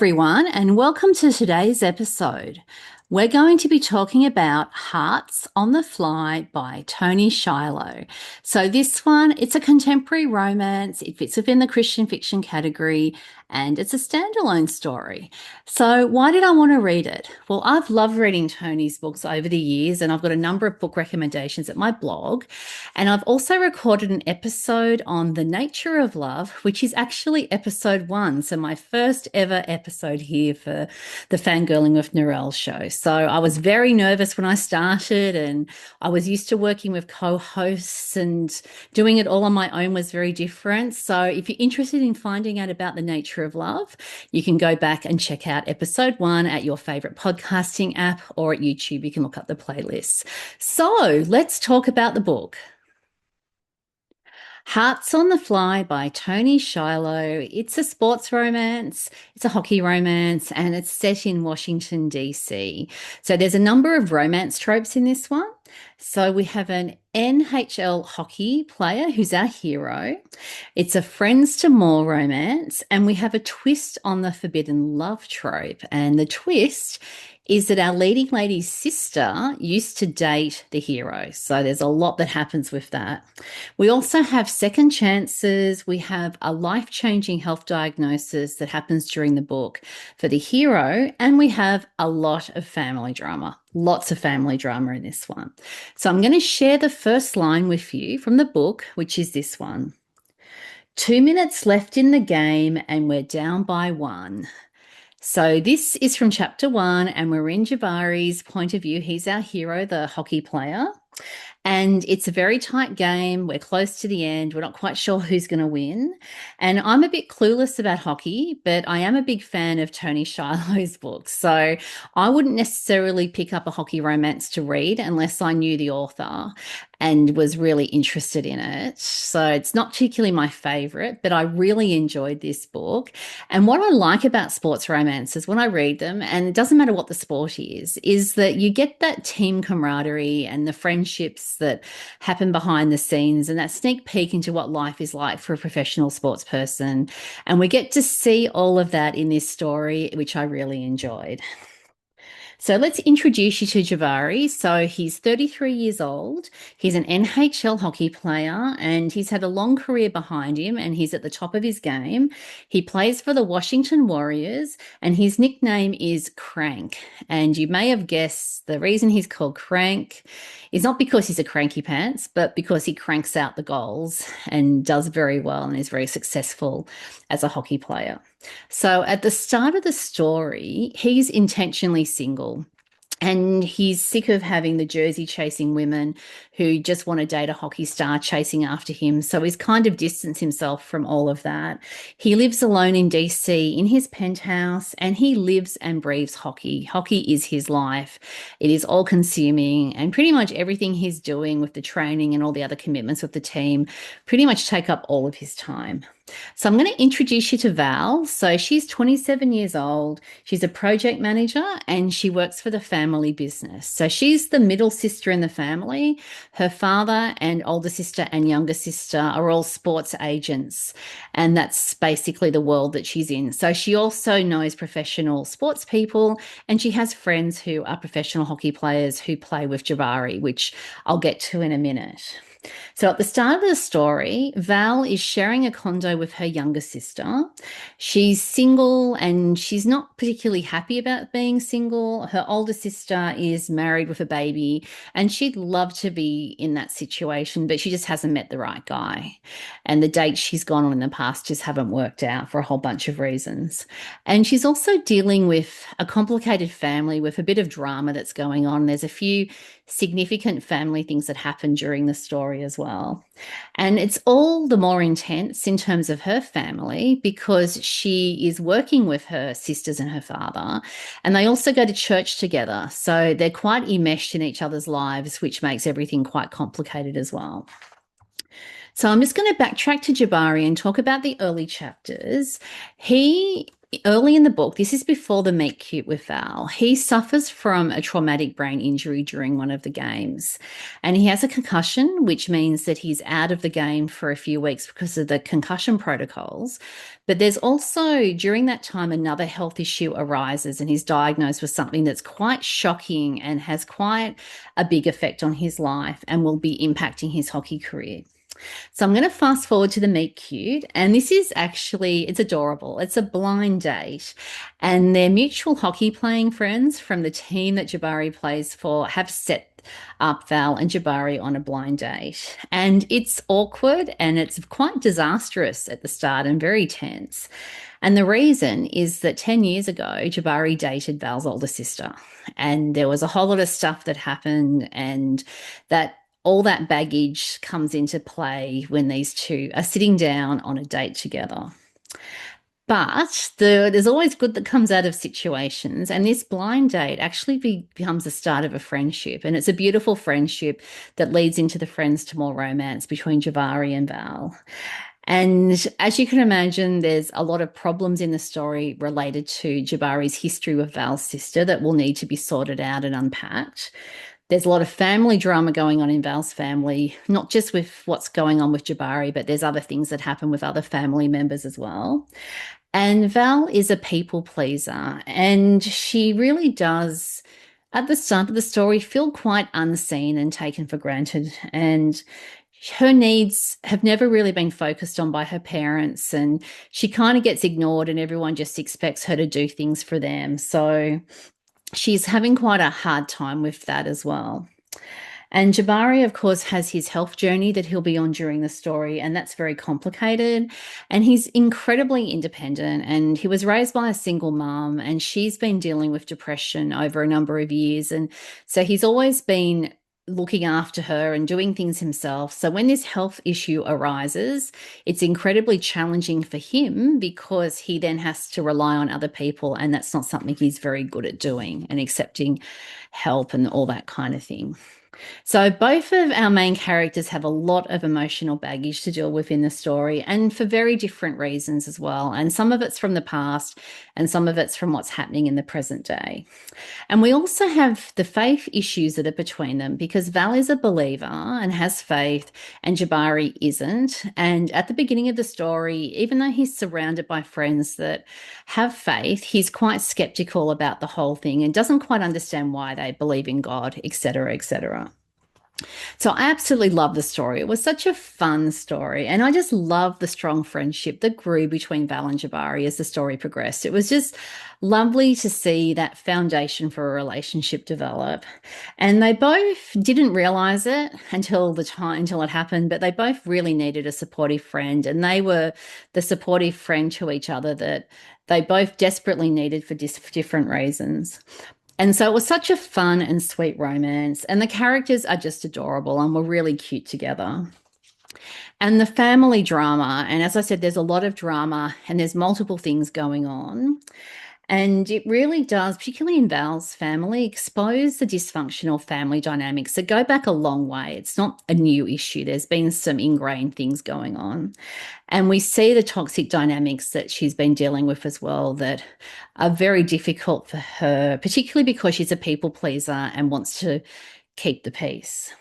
everyone, and welcome to today's episode. We're going to be talking about Hearts on the Fly by Toni Shiloh. So this one, it's a contemporary romance. It fits within the Christian fiction category, and it's a standalone story. So why did I want to read it? Well, I've loved reading Toni's books over the years, and I've got a number of book recommendations at my blog. And I've also recorded an episode on the nature of love, which is actually episode 1. So my first ever episode here for the Fangirling with Narelle show. So I was very nervous when I started, and I was used to working with co-hosts, and doing it all on my own was very different. So if you're interested in finding out about the nature of love, you can go back and check out episode 1 at your favorite podcasting app, or at YouTube. You can look up the playlists. So let's talk about the book. Hearts on the Fly by Toni Shiloh. It's a sports romance, it's a hockey romance, and it's set in Washington, D.C. So there's a number of romance tropes in this one. So we have an NHL hockey player who's our hero. It's a friends to more romance, and we have a twist on the forbidden love trope. And the twist is that our leading lady's sister used to date the hero. So there's a lot that happens with that. We also have second chances. We have a life-changing health diagnosis that happens during the book for the hero. And we have a lot of family drama. Lots of family drama in this one. So I'm going to share the first line with you from the book, which is this one. 2 minutes left in the game and we're down by 1. So this is from chapter 1, and we're in Jabari's point of view. He's our hero, the hockey player. And it's a very tight game. We're close to the end. We're not quite sure who's going to win. And I'm a bit clueless about hockey, but I am a big fan of Toni Shiloh's books. So I wouldn't necessarily pick up a hockey romance to read unless I knew the author and was really interested in it. So it's not particularly my favorite, but I really enjoyed this book. And what I like about sports romances when I read them, and it doesn't matter what the sport is that you get that team camaraderie and the friendships that happen behind the scenes, and that sneak peek into what life is like for a professional sports person. And we get to see all of that in this story, which I really enjoyed. So let's introduce you to Jabari. So he's 33 years old. He's an NHL hockey player, and he's had a long career behind him, and he's at the top of his game. He plays for the Washington Warriors, and his nickname is Crank. And you may have guessed the reason he's called Crank is not because he's a cranky pants, but because he cranks out the goals and does very well and is very successful as a hockey player. So at the start of the story, he's intentionally single. And he's sick of having the jersey chasing women who just want to date a hockey star chasing after him. So he's kind of distanced himself from all of that. He lives alone in DC in his penthouse, and he lives and breathes hockey. Hockey is his life. It is all consuming, and pretty much everything he's doing with the training and all the other commitments with the team pretty much take up all of his time. So I'm going to introduce you to Val. So she's 27 years old. She's a project manager, and she works for the family business. So she's the middle sister in the family. Her father and older sister and younger sister are all sports agents, and that's basically the world that she's in. So she also knows professional sports people, and she has friends who are professional hockey players who play with Jabari, which I'll get to in a minute. So at the start of the story, Val is sharing a condo with her younger sister. She's single, and she's not particularly happy about being single. Her older sister is married with a baby, and she'd love to be in that situation, but she just hasn't met the right guy. And the dates she's gone on in the past just haven't worked out for a whole bunch of reasons. And she's also dealing with a complicated family with a bit of drama that's going on. There's a few significant family things that happen during the story as well. And it's all the more intense in terms of her family because she is working with her sisters and her father, and they also go to church together. So they're quite enmeshed in each other's lives, which makes everything quite complicated as well. So I'm just going to backtrack to Jabari and talk about the early chapters. He early in the book, this is before the meet cute with Val. He suffers from a traumatic brain injury during one of the games, and he has a concussion, which means that he's out of the game for a few weeks because of the concussion protocols. But there's also, during that time, another health issue arises, and he's diagnosed with something that's quite shocking and has quite a big effect on his life and will be impacting his hockey career. So I'm going to fast forward to the meet cute. And this is actually, it's adorable. It's a blind date. And their mutual hockey playing friends from the team that Jabari plays for have set up Val and Jabari on a blind date. And it's awkward and it's quite disastrous at the start and very tense. And the reason is that 10 years ago, Jabari dated Val's older sister. And there was a whole lot of stuff that happened, and that all that baggage comes into play when these two are sitting down on a date together. But there's always good that comes out of situations. And this blind date actually becomes the start of a friendship. And it's a beautiful friendship that leads into the friends to more romance between Javari and Val. And as you can imagine, there's a lot of problems in the story related to Jabari's history with Val's sister that will need to be sorted out and unpacked. There's a lot of family drama going on in Val's family, not just with what's going on with Jabari, but there's other things that happen with other family members as well. And Val is a people pleaser, and she really does, at the start of the story, feel quite unseen and taken for granted. And her needs have never really been focused on by her parents, and she kind of gets ignored, and everyone just expects her to do things for them. So she's having quite a hard time with that as well. And Jabari, of course, has his health journey that he'll be on during the story, and that's very complicated. And he's incredibly independent, and he was raised by a single mom, and she's been dealing with depression over a number of years. And so he's always been looking after her and doing things himself. So when this health issue arises, it's incredibly challenging for him because he then has to rely on other people, and that's not something he's very good at doing, and accepting help and all that kind of thing. So both of our main characters have a lot of emotional baggage to deal with in the story, and for very different reasons as well. And some of it's from the past and some of it's from what's happening in the present day. And we also have the faith issues that are between them, because Val is a believer and has faith and Jabari isn't. And at the beginning of the story, even though he's surrounded by friends that have faith, he's quite skeptical about the whole thing and doesn't quite understand why they believe in God, etc., etc. So I absolutely love the story. It was such a fun story. And I just love the strong friendship that grew between Val and Jabari as the story progressed. It was just lovely to see that foundation for a relationship develop. And they both didn't realize it until it happened, but they both really needed a supportive friend. And they were the supportive friend to each other that they both desperately needed for different reasons. And so it was such a fun and sweet romance. And the characters are just adorable and were really cute together. And the family drama, and as I said, there's a lot of drama and there's multiple things going on. And it really does, particularly in Val's family, expose the dysfunctional family dynamics that go back a long way. It's not a new issue. There's been some ingrained things going on. And we see the toxic dynamics that she's been dealing with as well that are very difficult for her, particularly because she's a people pleaser and wants to keep the peace.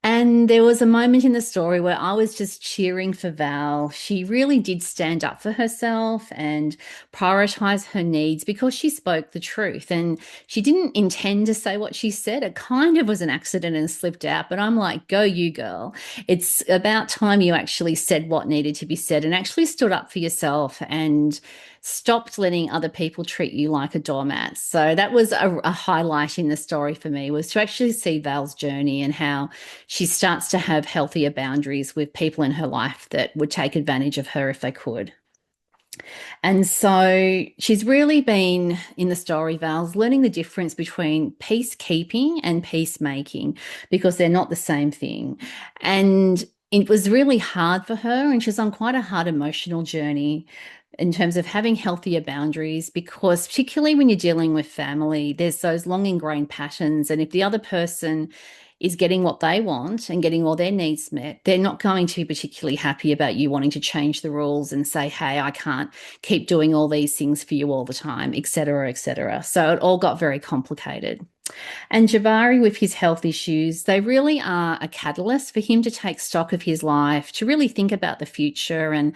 And there was a moment in the story where I was just cheering for Val. She really did stand up for herself and prioritize her needs because she spoke the truth. And she didn't intend to say what she said. It kind of was an accident and slipped out. But I'm like, go you, girl. It's about time you actually said what needed to be said and actually stood up for yourself and stopped letting other people treat you like a doormat. So that was a highlight in the story for me, was to actually see Val's journey and how she starts to have healthier boundaries with people in her life that would take advantage of her if they could. And so she's really been in the story, Val's learning the difference between peacekeeping and peacemaking, because they're not the same thing. And it was really hard for her, and she was on quite a hard emotional journey in terms of having healthier boundaries, because particularly when you're dealing with family, there's those long ingrained patterns. And if the other person is getting what they want and getting all their needs met, they're not going to be particularly happy about you wanting to change the rules and say, hey, I can't keep doing all these things for you all the time, et cetera, et cetera. So it all got very complicated. And Jabari, with his health issues, they really are a catalyst for him to take stock of his life, to really think about the future and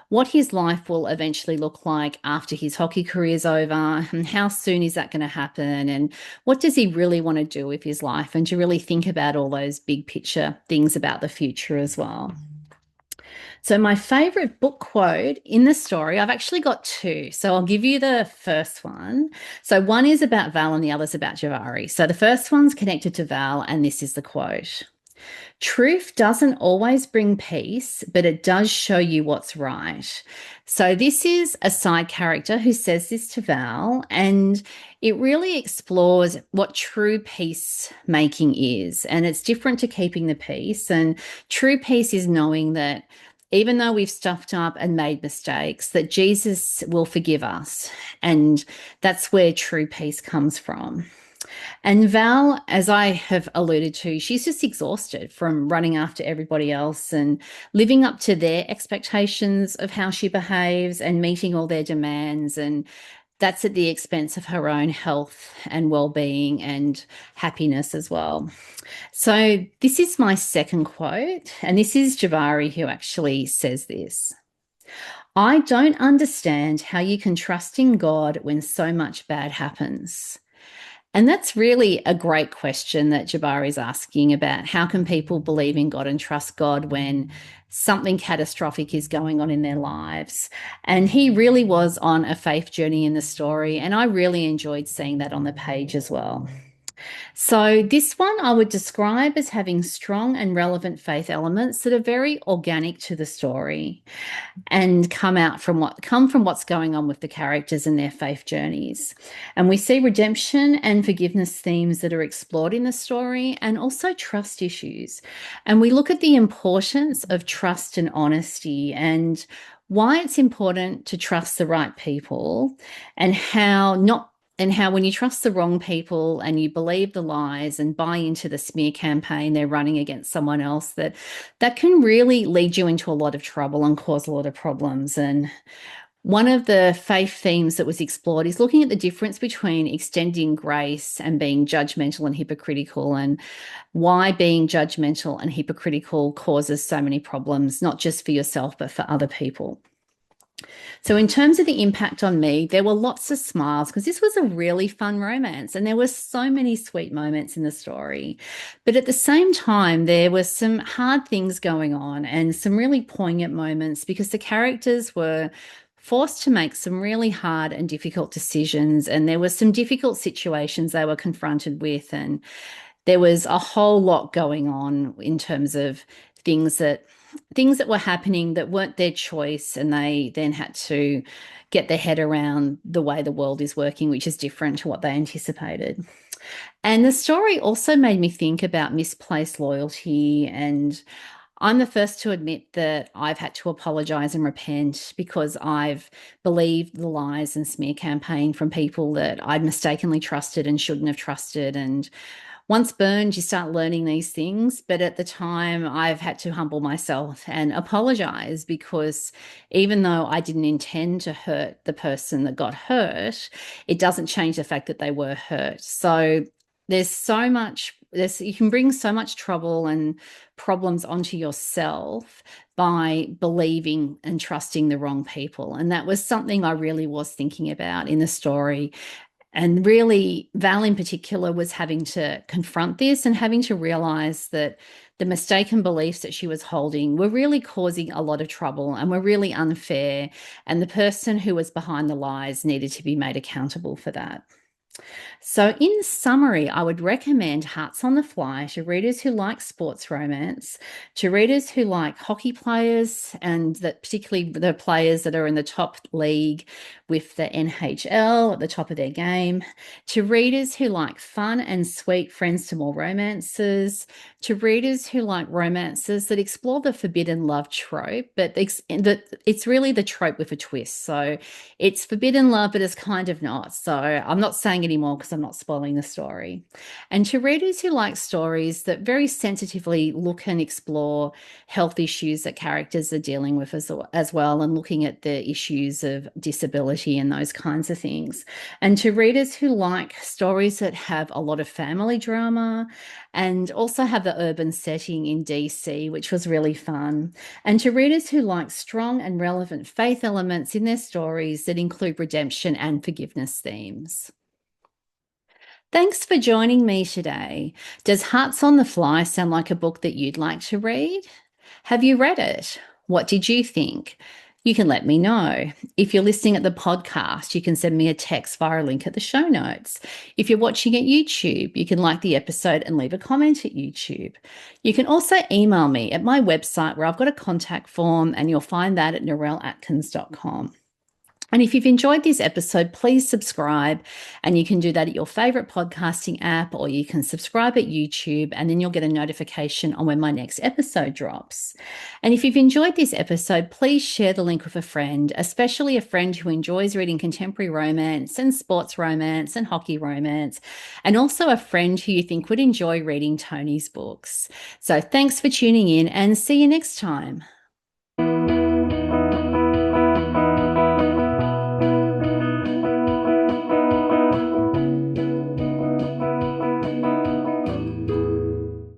what his life will eventually look like after his hockey career is over, and how soon is that going to happen, and what does he really want to do with his life, and to really think about all those big picture things about the future as well. So, my favorite book quote in the story, I've actually got two. So, I'll give you the first one. So, one is about Val and the other's about Javari. So, the first one's connected to Val, and this is the quote. Truth doesn't always bring peace, but it does show you what's right. So, this is a side character who says this to Val, and it really explores what true peacemaking is. And it's different to keeping the peace. And true peace is knowing that even though we've stuffed up and made mistakes, that Jesus will forgive us. And that's where true peace comes from. And Val, as I have alluded to, she's just exhausted from running after everybody else and living up to their expectations of how she behaves and meeting all their demands. And that's at the expense of her own health and well-being and happiness as well. So this is my second quote, and this is Javari who actually says this. I don't understand how you can trust in God when so much bad happens. And that's really a great question that Jabari is asking about how can people believe in God and trust God when something catastrophic is going on in their lives. And he really was on a faith journey in the story, and I really enjoyed seeing that on the page as well. So, this one I would describe as having strong and relevant faith elements that are very organic to the story and come from what's going on with the characters and their faith journeys. And we see redemption and forgiveness themes that are explored in the story, and also trust issues. And we look at the importance of trust and honesty, and why it's important to trust the right people, and how when you trust the wrong people and you believe the lies and buy into the smear campaign they're running against someone else, that can really lead you into a lot of trouble and cause a lot of problems. And one of the faith themes that was explored is looking at the difference between extending grace and being judgmental and hypocritical, and why being judgmental and hypocritical causes so many problems, not just for yourself, but for other people. So, in terms of the impact on me, there were lots of smiles because this was a really fun romance and there were so many sweet moments in the story. But at the same time, there were some hard things going on and some really poignant moments because the characters were forced to make some really hard and difficult decisions. And there were some difficult situations they were confronted with. And there was a whole lot going on in terms of things that were happening that weren't their choice, and they then had to get their head around the way the world is working, which is different to what they anticipated. And the story also made me think about misplaced loyalty, and I'm the first to admit that I've had to apologize and repent because I've believed the lies and smear campaign from people that I'd mistakenly trusted and shouldn't have trusted. And once burned, you start learning these things. But at the time, I've had to humble myself and apologize because even though I didn't intend to hurt the person that got hurt, it doesn't change the fact that they were hurt. So you can bring so much trouble and problems onto yourself by believing and trusting the wrong people. And that was something I really was thinking about in the story. And really, Val in particular was having to confront this and having to realize that the mistaken beliefs that she was holding were really causing a lot of trouble and were really unfair. And the person who was behind the lies needed to be made accountable for that. So, in summary, I would recommend Hearts on the Fly to readers who like sports romance, to readers who like hockey players, and that particularly the players that are in the top league with the NHL at the top of their game, to readers who like fun and sweet friends to more romances, to readers who like romances that explore the forbidden love trope, but it's really the trope with a twist. So it's forbidden love, but it's kind of not. So I'm not saying anymore because I'm not spoiling the story. And to readers who like stories that very sensitively look and explore health issues that characters are dealing with as well, and looking at the issues of disability and those kinds of things. And to readers who like stories that have a lot of family drama and also have the urban setting in DC, which was really fun. And to readers who like strong and relevant faith elements in their stories that include redemption and forgiveness themes. Thanks for joining me today. Does Hearts on the Fly sound like a book that you'd like to read? Have you read it? What did you think? You can let me know. If you're listening at the podcast, you can send me a text via a link at the show notes. If you're watching at YouTube, you can like the episode and leave a comment at YouTube. You can also email me at my website where I've got a contact form, and you'll find that at narelleatkins.com. And if you've enjoyed this episode, please subscribe. And you can do that at your favorite podcasting app, or you can subscribe at YouTube, and then you'll get a notification on when my next episode drops. And if you've enjoyed this episode, please share the link with a friend, especially a friend who enjoys reading contemporary romance and sports romance and hockey romance, and also a friend who you think would enjoy reading Toni's books. So thanks for tuning in, and see you next time.